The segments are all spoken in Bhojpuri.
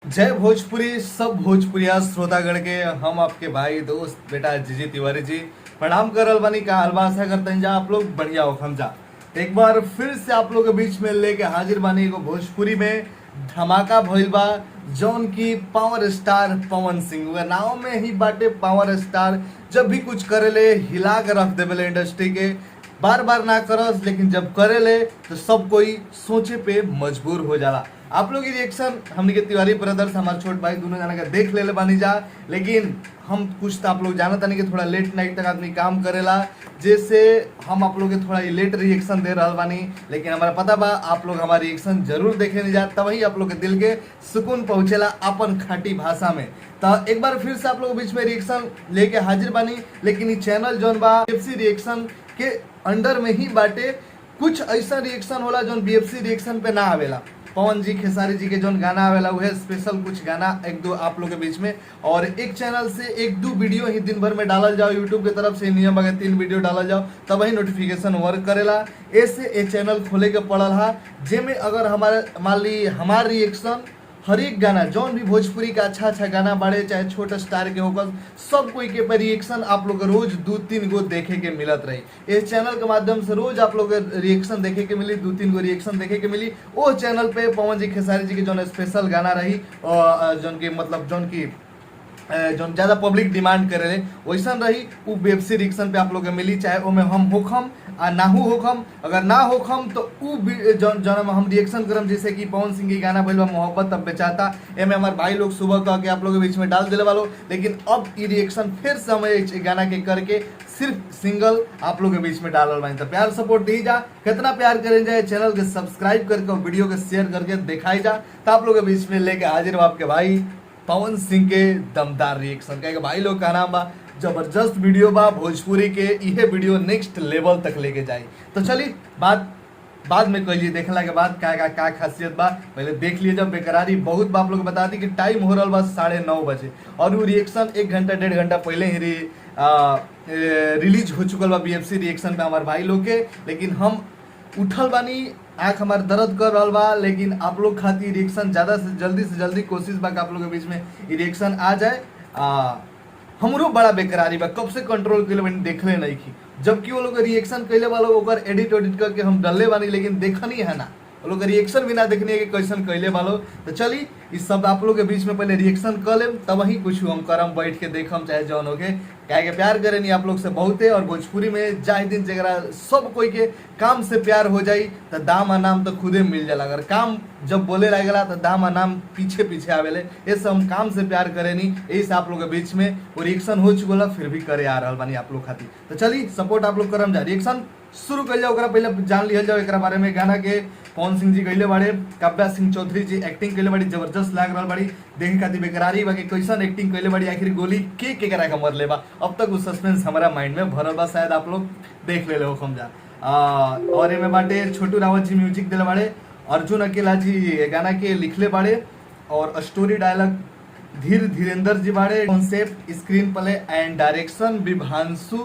जय भोजपुरी सब भोजपुरिया श्रोतागण के हम आपके भाई दोस्त बेटा जीजी तिवारी जी प्रणाम करल बानी। का हलवा आशा करते हैं जा आप लोग बढ़िया हो हम जा एक बार फिर से आप लोग के बीच में लेके हाजिर बानी। एगो भोजपुरी में धमाका भइल बा जौन की पावर स्टार पवन सिंह वह नाव में ही बाटे। पावर स्टार जब भी कुछ करेले हिला के रख देवेले इंडस्ट्री के, बार बार ना करस लेकिन जब करेले तो सब कोई सोचे पे मजबूर हो जाला। आप लोग रिएक्शन हमने के तिवारी ब्रदर्स हमारे छोट भाई दोनों जना का देख ले बानी जा, लेकिन हम कुछ तो आप लोग जानता नहीं कि थोड़ा लेट नाइट तक आदमी काम करेला, जैसे हम आप लोग के थोड़ा लेट रिएक्शन दे रहा बानी। लेकिन हमारा पता बा आप लोग हमारा रिएक्शन जरूर देखे नहीं जा, तभी आप लोग के दिल के सुकून पहुंचेला अपन खाटी भाषा में। तो एक बार फिर से आप लोग बीच में रिएक्शन लेके हाजिर बानी। लेकिन ये चैनल जौन बा बीएफसी रिएक्शन के अंडर में ही बाटे। कुछ ऐसा रिएक्शन होला जौन बीएफसी रिएक्शन पे ना आवेला। पवन जी खेसारी जी के जौन गाना आवेला वह स्पेशल कुछ गाना एक दो आप लोग के बीच में, और एक चैनल से एक दो वीडियो ही दिन भर में डालल जाओ। यूट्यूब की तरफ से नियम अगर 3 वीडियो डालल जाओ तब ही नोटिफिकेशन वर्क करेला। ऐसे ए चैनल खोले के पड़ल हा जेमे अगर हमारे मान ली हमार रिएक्शन हर एक गाना जौन भी भोजपुरी का अच्छा अच्छा गाना बाड़े चाहे छोटा स्टार के होकर सब कोई के रिएक्शन आप लोग रोज 2-3 गो देखे के मिलत रही। इस चैनल के माध्यम से रोज आप लोग रिएक्शन देखे के मिली, 2-3 गो रिएक्शन देखे के मिली। वो चैनल पे पवन जी खेसारी जी के जौन स्पेशल गाना रही और जौन की मतलब जौन की जौन ज्यादा पब्लिक डिमांड करे वैसा रही वो वेब सी रिएक्शन पे आप लोग के मिली। चाहे ओमे हम होखम आ नाहू होखम, अगर ना होखम तो उ जौन जौन हम रिएक्शन करम, जैसे कि पवन सिंह की गाना भइल बा मोहब्बत अब बेचाता, एमे हमारे भाई लोग सुबह कह के आप लोग के बीच में डाल दिले वालो। लेकिन अब ये रिएक्शन फिर से हमें गाना के करके सिर्फ सिंगल आप लोग के बीच में डालल बानी। तो प्यार सपोर्ट दी जा, कितना प्यार करें जाए चैनल के सब्सक्राइब करके और वीडियो के शेयर करके दिखाई जा। तो आप लोग के बीच में लेके हाजिर आपके भाई पवन सिंह के दमदार रिएक्शन का भाई लोग का नाम बा जबरदस्त वीडियो बा भोजपुरी के, यह वीडियो नेक्स्ट लेवल तक लेके जाए। तो चलिए बाद में कहिए देखला के बाद का खासियत बा पहले देख लिए। जब बेकरारी बहुत बा आप लोग बता दी कि टाइम हो रहा बा 9:30 बजे और वो रिएक्शन 1 घंटा 1.5 घंटा पहले ही रिलीज हो चुकल बा बीएफसी रिएक्शन पे हमारे भाई लोग के। लेकिन हम उठल बानी, आँख हमार दर्द कर रहा बा, लेकिन आप लोग खातिर रिएक्शन ज़्यादा से जल्दी कोशिश बा कि आप लोग के बीच में रिएक्शन आ जाए। हमरो बड़ा बेकरारी बा, कब से कंट्रोल के लिए देखले नहीं की, जबकि वो लोग रिएक्शन कैले वाला ओकर एडिट करके हम डलले बानी, लेकिन देखनी है ना वो लोग रिएक्शन भी ना देखने के कैसन कैले वालो। तो चली इस सब आप लोग के बीच में पहले रिएक्शन कर लेम तब ही कुछ हम करम बैठ के देखम चाहे जौन हो के क्या के प्यार करे नहीं आप लोग से बहुत है। और भोजपुरी में जाए दिन जगह सब कोई के काम से प्यार हो जाई तो दाम आ नाम तो खुदे मिल जाला। अगर काम जब बोले लगेला तो दाम आ नाम पीछे पीछे आवेले। ऐसे हम काम से प्यार करे नहीं, यही से आप लोग के बीच में वो रिएक्शन हो चुका फिर भी करे आ रहा बानी आप लोग खातिर। तो चलिए सपोर्ट आप लोग करम जा, रिएक्शन शुरू कर जाओ। पहले जान लिया जाओ एक बारे में। गाना के पवन सिंह जी कैले बाड़े, काव्या सिंह चौधरी जी एक्टिंग कैले बाड़ी, जबरदस्त लाग रहा बाड़ी देखे खातिर। बेकरारी बाकी कैसन एक्टिंग कैले बाड़ी, आखिर गोली के करा का मर ले बा, अब तक वो सस्पेंस हमारा माइंड में भरल बा, शायद आप लोग देख ले हो समझा। और एमे बाटे छोटू रावत जी म्यूजिक दिले बाड़े, अर्जुन अकेला जी गाना के लिखले बाड़े और स्टोरी डायलॉग धीरेन्द्र जी बाड़े, concept screen play and direction Vibhanshu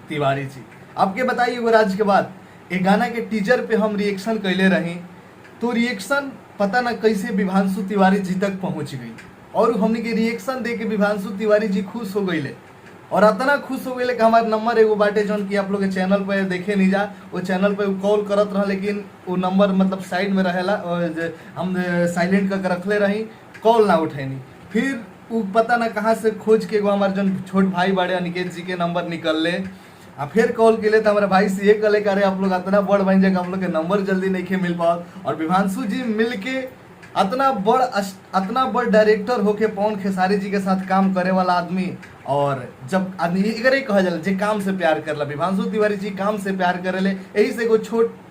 Tiwari ji. आपके बताइए युवराज के बाद एक गाना के टीजर पे हम रिएक्शन कैले रही तो रिएक्शन पता ना कैसे विभांशु तिवारी जी तक पहुंच गई और हमने के रिएक्शन दे के विभांशु तिवारी जी खुश हो गई और इतना खुश हो गई कि हमारे नंबर एगो बाटे जौन की आप लोग के चैनल पे देखे नहीं जा, वो चैनल पे कॉल करत रहा लेकिन वो नंबर मतलब साइड में रहेला, हम साइलेंट करके रखले रही, कॉल ना उठैनी। फिर वो पता ना कहाँ से खोज के एगो हमारे जौन छोट भाई बाड़े अनिकेत जी के नंबर निकल ले आ फिर कॉल के लिए तो हमारे भाई से ये कले करे आप लोग इतना बड़ बन जाएगा हम लोग के नंबर जल्दी नहीं के मिल पाओ। और विभांशु जी मिल के इतना बड़ डायरेक्टर होके पवन खेसारी जी के साथ काम करे वाला आदमी, और जब आदमी अगर कहा जाला जे काम से प्यार करला, विभांशु तिवारी जी काम से प्यार करेले, यही से एगो छोट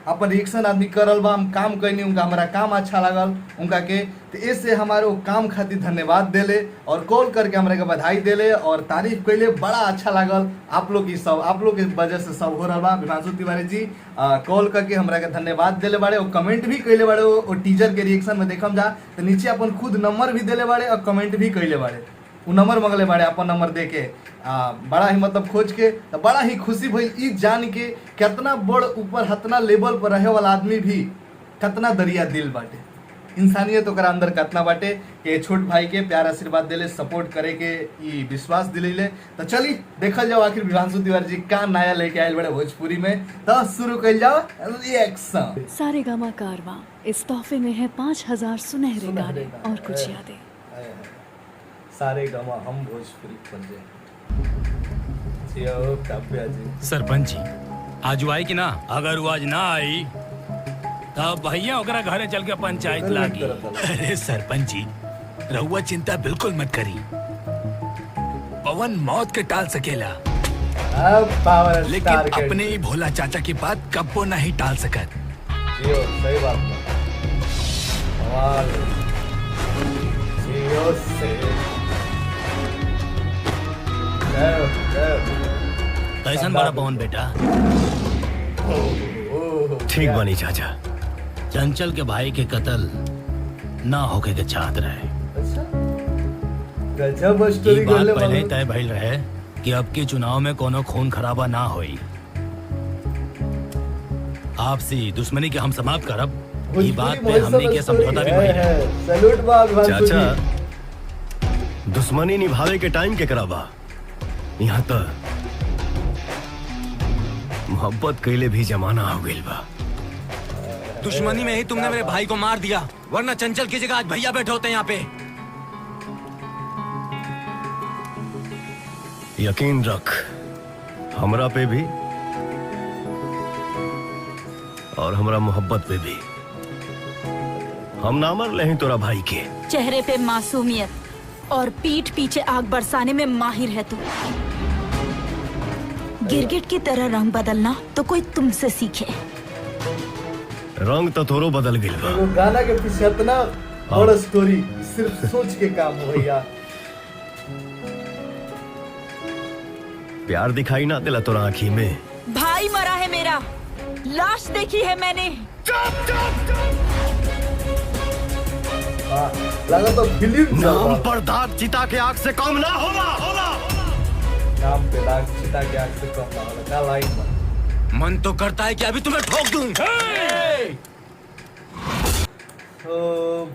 अपन रिएक्शन आदमी करल बा, हम काम कैनी, उनका हमारा काम अच्छा लगल उनका के, तो इससे हमारे वो काम खातिर धन्यवाद देले और कॉल करके हमारे के बधाई देले और तारीफ कैले, बड़ा अच्छा लगल। आप लोग के वजह से सब हो रहा बा। विभांशु तिवारी जी कॉल करके हमारा के धन्यवाद देले बाड़े और कमेंट भी कैले बाड़े। वो टीजर के रिएक्शन में देखम जा तो नीचे अपन खुद नंबर भी देले बाड़े और कमेंट भी कैले बाड़े, वो नंबर मंगले बाड़े अपन नंबर दे के बड़ा ही मतलब खोज के, तो बड़ा ही खुशी भइल ई जान के कितना बड़ ऊपर हतना लेवल पर रहे वाला आदमी भी कितना दरिया दिल बाटे। इंसानियत ओकरा अंदर कतना बाटे कि छोट भाई के प्यार आशीर्वाद दिले, सपोर्ट करे के ई विश्वास दिले। तो चली देखल जाओ आखिर विभांशु तिवारी जी का नया लेके आयल बड़े भोजपुरी में। तो शुरू कर जाओ रिएक्शन। सारेगामा कारवां इस तोहफे में है 5000 सुनहरे गाने और कुछ यादें। सारेगामा हम भोजपुरी पंजे काव्या जी। सरपंच जी आज आई कि ना? अगर वो आज ना आई तब भैया ओकरा घरे चल के पंचायत लागी। अरे सरपंच जी रहुआ चिंता बिल्कुल मत करी, पवन मौत के टाल सकेला लेकिन अपने ही भोला चाचा की बात कब्बो नहीं टाल सकत। सही बात कैसन बड़ा पवन बेटा? ठीक बनी चाचा। चंचल के भाई के कत्ल ना होके के चाहत रहे। अच्छा गजब स्टोरी ये बात करले पहले ही बाबू। तय भइल रहे कि अब के चुनाव में कोनो खून खराबा ना होई। आपसी दुश्मनी के हम समाप्त करब। ये बात पे हमनी के समझौता भी भइल है। सैल्यूट बा विभांशु जी। चाचा दुश्मनी निभावे के टाइम के कराबा, यहाँ तो मोहब्बत कैले भी जमाना हो गइल बा। दुश्मनी में ही तुमने मेरे भाई को मार दिया, वरना चंचल की जगह आज भैया बैठे होते यहाँ पे। यकीन रख हमरा पे भी और हमरा मोहब्बत पे भी। हम ना मर ले तोरा भाई के। चेहरे पे मासूमियत और पीठ पीछे आग बरसाने में माहिर है तू। गिरगिट की तरह रंग बदलना तो कोई तुमसे सीखे। रंग तो थोरो बदल गइल बा। एगो गाना के पीछे इतना बड़ा स्टोरी सिर्फ सोच के काम हो भैया। प्यार दिखाई ना दिला तोरा आँखी में। भाई मरा है मेरा, लाश देखी है मैंने। लगा तो फिल्म नाम पर दाग चिता के आग से कम ना होला। नाम पे दाग चिता के आग से कम ना होला। क्या लाइन बा? मन तो करता है कि अभी तुम्हें ठोक दूं। तो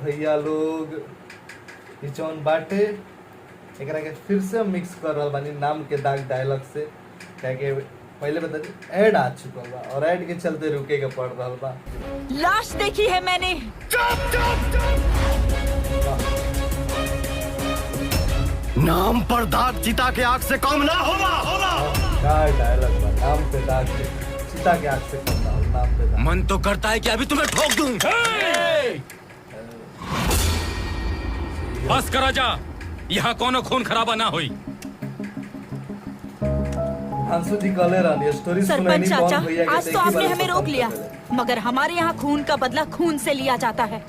भैया लोग ये जौन बाटे एकरा के फिर से मिक्स कर रहल बानी नाम के दाग डायलॉग से, क्या के पहले बता दी ऐड आ चुकल बा और ऐड के चलते रुके के पड़ रहल बा। लाश देखी है मैंने। नाम पर दाग चिता के आग से कम ना होला। क्या डायलॉग बा? नाम पे दाग चिता के आग से कम ना होला। नाम पे दाग। मन तो करता है कि अभी तुम्हें ठोक दूं। बस करा जा, यहाँ कोनो खून खराबा ना होई। अंशु जी कहले रहनी स्टोरी सरपंच चाचा आज तो आपने हमें रोक लिया, मगर हमारे यहाँ खून का बदला खून से लिया जाता है।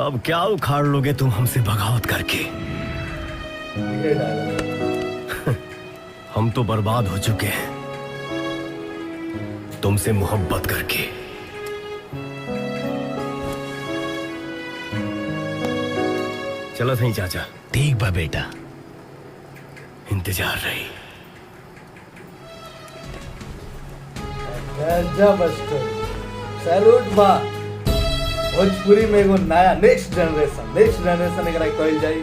अब क्या उखाड़ लोगे तुम हमसे बगावत करके? ये डायलॉग हम तो बर्बाद हो चुके हैं तुमसे मोहब्बत करके। चलो सही चाचा। ठीक बा बेटा। इंतजार रही। गजब स्टोरी। सैल्यूट बा भोजपुरी में एगो नया नेक्स्ट जनरेशन एकरा कहल जाई।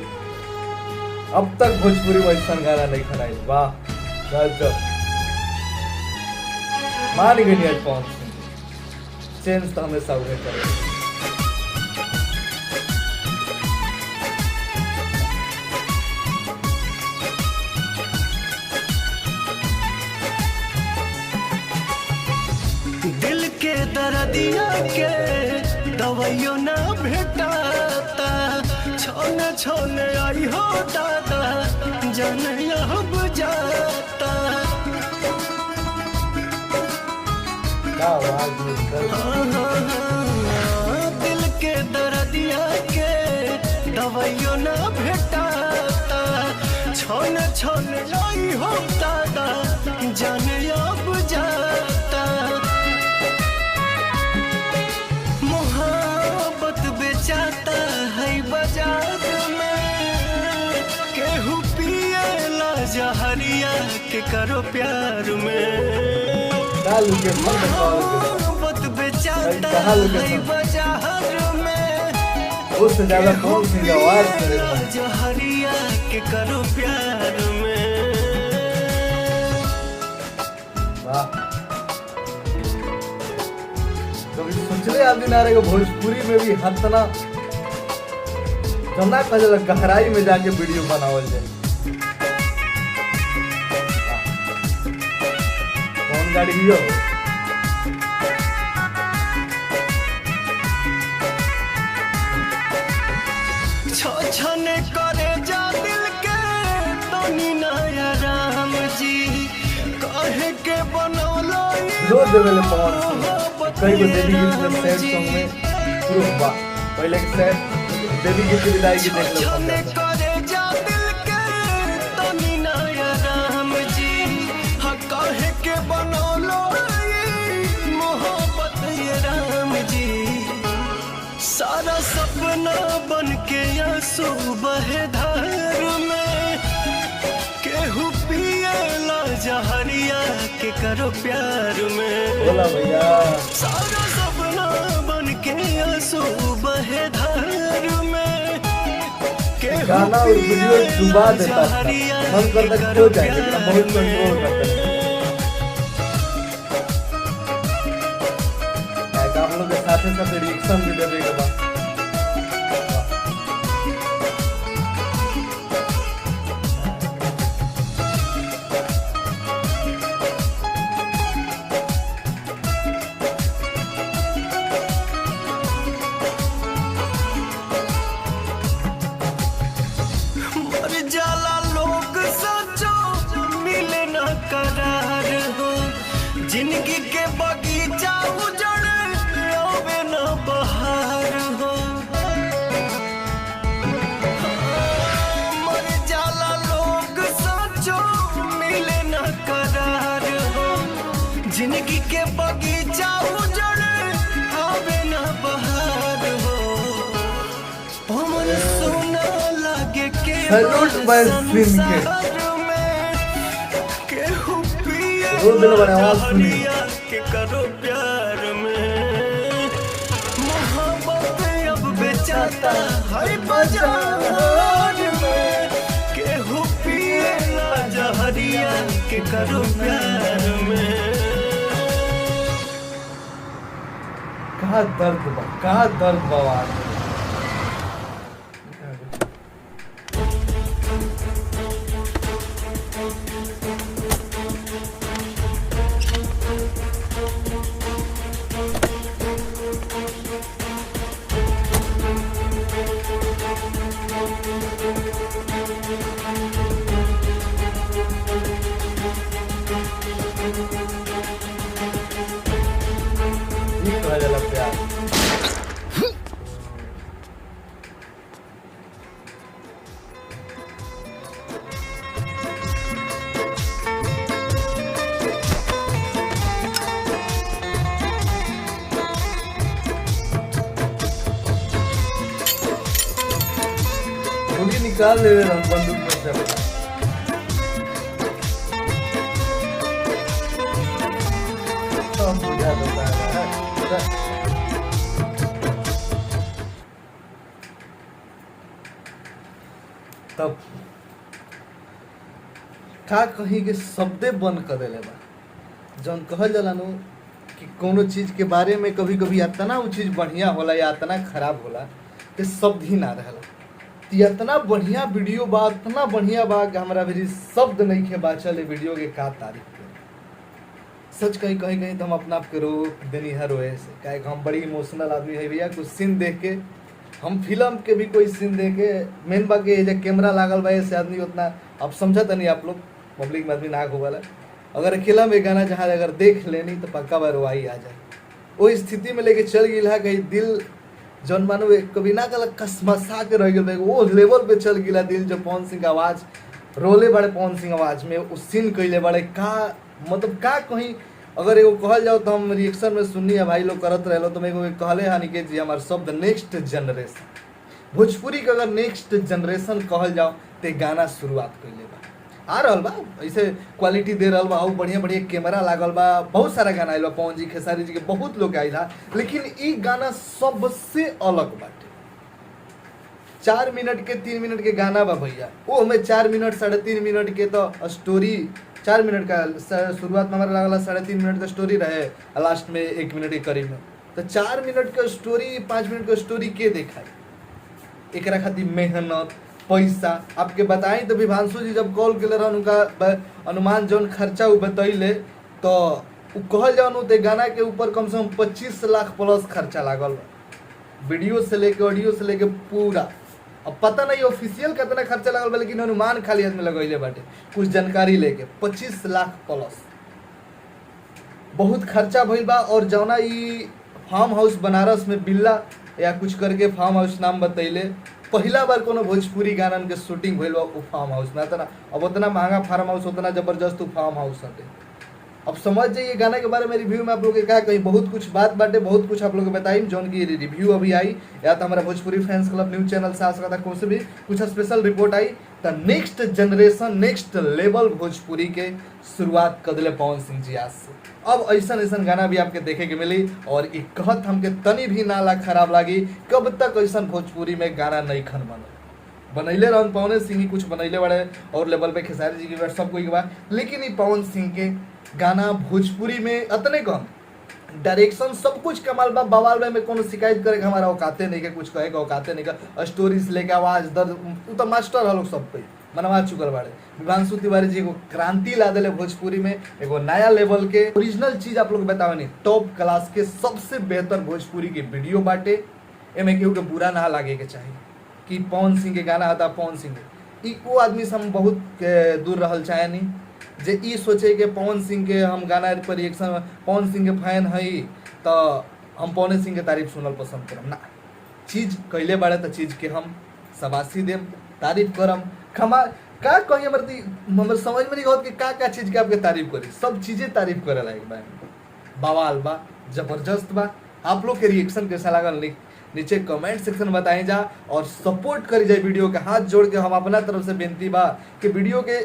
अब तक भोजपुरी में ऐसा गाना नहीं खराई। वाह गजब। मान गई आज पहुंच चेंज तो हमेशा उन्हें करे। दिल के दर्दिया के दवाइयों ना भेटाता, छोने छोने आई हो दादा जाने अब जाता। दिल के दर्दिया के दवाइयों ना भेटाता, छोने छोने आई हो दादा जाने अब जाता। मोहब्बत बेचाता है बाजार में, केहू पिएला जहरिया के करो प्यार में। मोहब्बत बेचाता है बाजार उससे ज्यादा पवन सिंह की आवाज सुने को मन। जहरिया के करो प्यार में। वाह, कभी सोचले आदमी ना रहे भोजपुरी में भी हतना जमना कहल गहराई में जाके वीडियो बनावल जाए। कौन गाड़ी हियो छने करे जा दिल के तनी नया राम जी कहे के बनौलो रो देवेले पवन सिंह कई गो देवी गीत में सैड सॉन्ग में प्रूफ बा। पहले के सैड देवी गीत की विदाई की देख लो छने करे जा दिल के तनी नया राम जी हाँ कहे के बनौलो मोहब्बत ये राम जी। सारा सपना बन के आंसू बहे धार में केहू पिएला जहरिया के करो प्यार में। बोला भैया सारा सपना बन के आंसू बहे धार में केहू गाना और वीडियो डुबा देता था, जहरिया मन करता के खो जाए, करो लेकिन हम बहुत प्यार कंट्रोल में। करते हैं। आप लोग के साथ साथ रिएक्शन भी देवे के बाद मर जाला लोग सचो मिले न करार हो जिंदगी के बगीचा उजड़ आवे न बहार हो। मर जाला लोग सचो मिले न करार हो जिंदगी के बगीचा उजड़ आवे न बहार हो। पवन सोना लागे के सैल्यूट बाय स्क्रीन के केहू पिए रो दिल बड़े आवाज सुनी। जहरिया के करो प्यार में। मोहब्बत अब बेचाता है बाजार में केहू पिए जहरिया के करो प्यार में। कहा दर्द बा आवाज में। ये कहा जाला प्यार। गोली निकाल ले रहे हम बंदूक में से अपना। सब बुझा देता है। तब का कहीं के शब्दे बंद कर देले बा। जौन कहल जाला नु कि कोनो चीज के बारे में कभी कभी इतना वो चीज बढ़िया होला या इतना खराब होला कि शब्द ही ना रहला। इतना बढ़िया वीडियो बा, इतना बढ़िया बा कि हमरा भी शब्द नहीं खे बाचल है वीडियो के का तारीफ करे। सच कहीं कहीं तो हम अपना आप के रोक देनी है रोए से, काहे कि हम बड़ी इमोशनल आदमी है भैया। कुछ सीन देख के हम फिल्म के भी कोई सीन देख के मेन बा के जे कैमरा लागल बा ऐसे आदमी उतना अब समझत नहीं। आप लोग पब्लिक में आदमी नाक होगा अगर अकेला में गाना जहाँ अगर देख लेनी तो पक्का बार रोवाई आ जाए। वो स्थिति में लेके चल गई है कहीं दिल जौन मानो कभी ना कल कसमसा के रह गए वो लेवल पे चल गया दिल। जो पवन सिंह आवाज रोले बड़े पवन सिंह आवाज में उस सीन कैले बड़े का मतलब का कहीं अगर एगो कहल जाओ तो हम रिएक्शन में सुननी है भाई लोग करत रहे तो एगो कहले हानि के जी हमारे शब्द नेक्स्ट जनरेशन भोजपुरी के अगर नेक्स्ट जनरेशन कहल जाओ तो गाना शुरुआत कैले बा आ रहल बा ऐसे क्वालिटी दे रहल बा और बढ़िया बढ़िया कैमरा लागल बा। बहुत सारा गाना आइल बा पवन जी खेसारी जी के बहुत लोग आइल हा लेकिन ई गाना सबसे अलग बाटे। 4 मिनट के 3 मिनट के गाना बा भैया, वो हमें 4 मिनट 3.5 मिनट के तो स्टोरी, 4 मिनट का शुरुआत में हमारा लगला 3.5 मिनट का स्टोरी रहे, लास्ट में 1 मिनट के करीब में, तो 4 मिनट का स्टोरी 5 मिनट का स्टोरी के देखा एकरा खातिर मेहनत पैसा आपके बताई। तो विभांशु जी जब कॉल के रहन उनका अनुमान जौन खर्चा उ बतैले तो उ कहल जाऊँ तो गाना के ऊपर कम से कम 25 लाख प्लस खर्चा लागल, वीडियो से लेके ऑडियो से लेके पूरा। अब पता नहीं ऑफिशियल कितना खर्चा लागल बा, लेकिन अनुमान खाली आदमी लगैले बाटे कुछ जानकारी लेके 25 लाख प्लस बहुत खर्चा भइल बा। और जौना ई फार्म हाउस बनारस में बिल्ला या कुछ करके फार्म हाउस नाम बतैले, पहला बार कोनो भोजपुरी गानन के शूटिंग भइल बा उ फार्म हाउस में। ना अब उतना महंगा फार्म हाउस, उतना जबरदस्त फार्म हाउस हटे। अब समझ जाइए गाना के बारे में रिव्यू में आप लोग के कहा कहीं बहुत कुछ बात बाटे, बहुत कुछ आप लोग को बताई जौन की रिव्यू अभी आई, या तो हमारा Bhojpuri fans club news channel से आ सकता कौन से भी कुछ स्पेशल रिपोर्ट आई। तो नेक्स्ट जनरेशन नेक्स्ट लेवल भोजपुरी के शुरुआत कर दिले पवन सिंह जी आज से। अब ऐसा गाना भी आपके देखे के मिली, और एक कहत हमके तनी भी नाला खराब लागी, कब तक ऐसा भोजपुरी में गाना नहीं खन बनैले रहन पवन सिंह ही कुछ बनैले बड़े, और लेवल पे खेसारी जी के सब कोई के बाद, लेकिन ये पवन सिंह के गाना भोजपुरी में अतने कम डायरेक्शन सब कुछ कमाल बा, बवाल में कोनो शिकायत करे हमारा औकाते नहीं के, कुछ कहे औकाते नहीं का, स्टोरी से लेके आवाज दर्द उ तो मास्टर है लोग सब पे मनवा चुकल बाड़े। विभांशु तिवारी जी एगो क्रांति ला दिले भोजपुरी में, एगो नया लेवल के ओरिजिनल चीज आप लोग बतावे नहीं, टॉप क्लास के सबसे बेहतर भोजपुरी के वीडियो बाटे। एमे केहू के बुरा ना लागे के चाहिए कि पवन सिंह के गाना आता पवन सिंह के, वो आदमी से हम बहुत दूर रहल चाहे नहीं जे ई सोचे कि पवन सिंह के हम गाना पर रिएक्शन, पवन सिंह के फैन हई तो हम पवन सिंह के तारीफ सुनल पसंद करम ना, चीज कैले बाड़े तो चीज के हम शबाशी देम, तारीफ करम, खमा का कही हमर समझ में नहीं होत कि का चीज के आपके तारीफ करी, सब चीजें तारीफ करे लायक बा, बवाल बा, जबरदस्त बा। आप लोग के रिएक्शन कैसा लागल नीचे कमेंट सेक्शन में बताएं जा, और सपोर्ट करी जाए वीडियो के, हाथ जोड़ के हम अपना तरफ से बेनती बा कि वीडियो के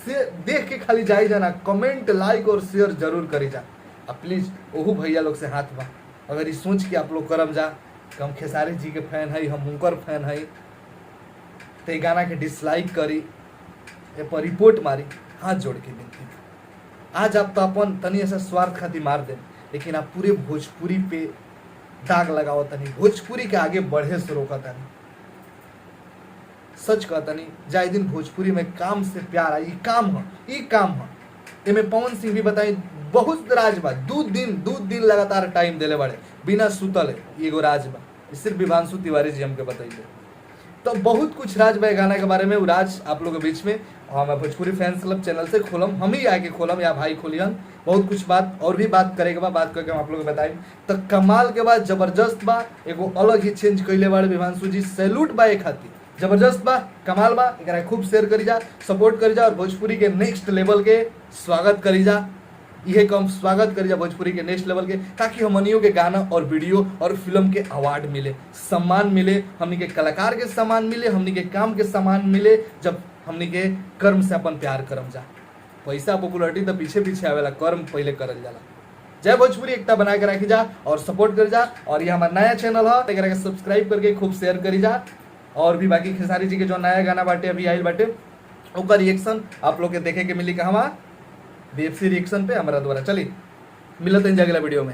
से देख के खाली जाई जाना, कमेंट लाइक और शेयर जरूर करी जा। अब प्लीज ओहू भैया लोग से हाथ बा, अगर ये सोच के आप लोग करम जा कि हम खेसारी जी के फैन है, हम उनकर फैन है, तो गाना के डिसलाइक करी, ए पर रिपोर्ट मारी, हाथ जोड़ के बेनती। आज आप तो अपन तनी ऐसा स्वार्थ खातिर मार दे, लेकिन आप पूरे भोजपुरी पे दाग लगाओ तनी, भोजपुरी के आगे बढ़े से रोका तनी। सच कहता नहीं जाए दिन भोजपुरी में काम से प्यार आई, काम है एमे पवन सिंह भी बताई बहुत राज बा, दू दिन लगातार टाइम देले बड़े बिना सुतल, एगो राज बा, सिर्फ विभांशु तिवारी जी हमके बताइए। तो बहुत कुछ राज बा गाना के बारे में, वो राज आप लोग के बीच में मैं भोजपुरी फैंस क्लब चैनल से खोलम, हम ही आके खोलम या भाई खोलियन, बहुत कुछ बात और भी बात करे के बाद बात करके हम आप लोग बताएं। तो कमाल के बाद जबरदस्त बा, एगो अलग ही चेंज कैले बाड़े विभांशु जी, सैल्यूट बा एक खातिर, जबरदस्त बा, कमाल बा, एकरा खूब शेयर करी जा, सपोर्ट करी जा, और भोजपुरी के नेक्स्ट लेवल के स्वागत करी जा, यह कम स्वागत करी जा भोजपुरी के नेक्स्ट लेवल के, ताकि हमनियों के गाना और वीडियो और फिल्म के अवार्ड मिले, सम्मान मिले, हमनी के कलाकार के सम्मान मिले, हमनी के काम के सम्मान मिले, जब हमनी के कर्म से अपन प्यार करम जा। पैसा पॉपुलरिटी तो पीछे पीछे आवेला, कर्म पहले करल जाला। जय भोजपुरी, एकता बना के रखी जा और सपोर्ट करी जा, और ये हमारा नया चैनल है, एकरा के सब्सक्राइब करके खूब शेयर करी जा। और भी बाकी खेसारी जी के जो नया गाना बाटे अभी आइल बाटे, ओकर रिएक्शन आप लोग के देखे के मिली कहवा, BFC रिएक्शन पे हमारा द्वारा। चलिए मिलते हैं अगला वीडियो में।